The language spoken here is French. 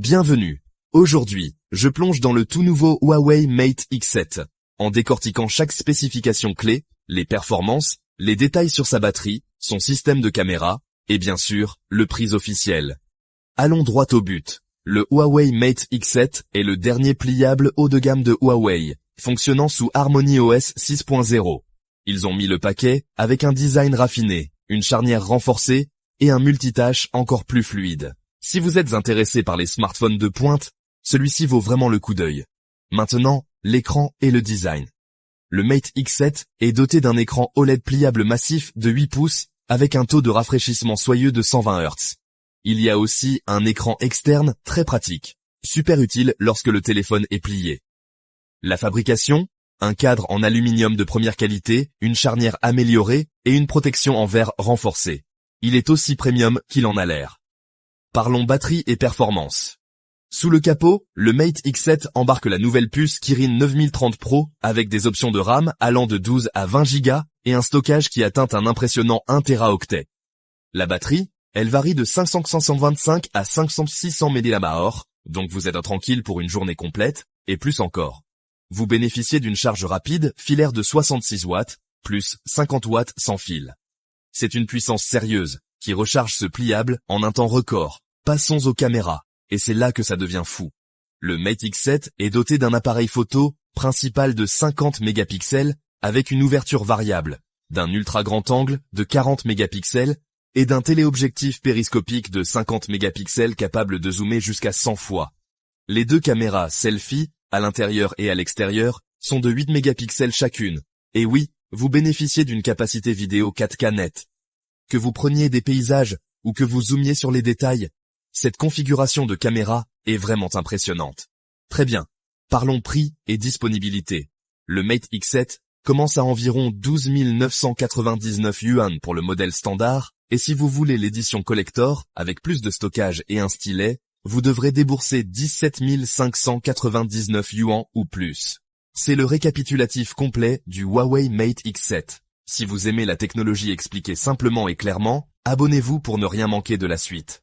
Bienvenue. Aujourd'hui, je plonge dans le tout nouveau Huawei Mate X7, en décortiquant chaque spécification clé, les performances, les détails sur sa batterie, son système de caméra, et bien sûr, le prix officiel. Allons droit au but. Le Huawei Mate X7 est le dernier pliable haut de gamme de Huawei, fonctionnant sous HarmonyOS 6.0. Ils ont mis le paquet avec un design raffiné, une charnière renforcée et un multitâche encore plus fluide. Si vous êtes intéressé par les smartphones de pointe, celui-ci vaut vraiment le coup d'œil. Maintenant, l'écran et le design. Le Mate X7 est doté d'un écran OLED pliable massif de 8 pouces avec un taux de rafraîchissement soyeux de 120 Hz. Il y a aussi un écran externe très pratique, super utile lorsque le téléphone est plié. La fabrication, un cadre en aluminium de première qualité, une charnière améliorée et une protection en verre renforcée. Il est aussi premium qu'il en a l'air. Parlons batterie et performance. Sous le capot, le Mate X7 embarque la nouvelle puce Kirin 9030 Pro avec des options de RAM allant de 12 à 20 Go et un stockage qui atteint un impressionnant 1 Teraoctet. La batterie, elle varie de 525 à 500-600 mAh, donc vous êtes tranquille pour une journée complète, et plus encore. Vous bénéficiez d'une charge rapide filaire de 66 watts, plus 50 watts sans fil. C'est une puissance sérieuse, qui recharge ce pliable en un temps record. Passons aux caméras, et c'est là que ça devient fou. Le Mate X7 est doté d'un appareil photo principal de 50 mégapixels avec une ouverture variable, d'un ultra grand angle de 40 mégapixels et d'un téléobjectif périscopique de 50 mégapixels capable de zoomer jusqu'à 100 fois. Les deux caméras selfie, à l'intérieur et à l'extérieur, sont de 8 mégapixels chacune. Et oui, vous bénéficiez d'une capacité vidéo 4K net. Que vous preniez des paysages ou que vous zoomiez sur les détails, cette configuration de caméra est vraiment impressionnante. Très bien, parlons prix et disponibilité. Le Mate X7 commence à environ 12 999 yuan pour le modèle standard, et si vous voulez l'édition collector, avec plus de stockage et un stylet, vous devrez débourser 17 599 yuan ou plus. C'est le récapitulatif complet du Huawei Mate X7. Si vous aimez la technologie expliquée simplement et clairement, abonnez-vous pour ne rien manquer de la suite.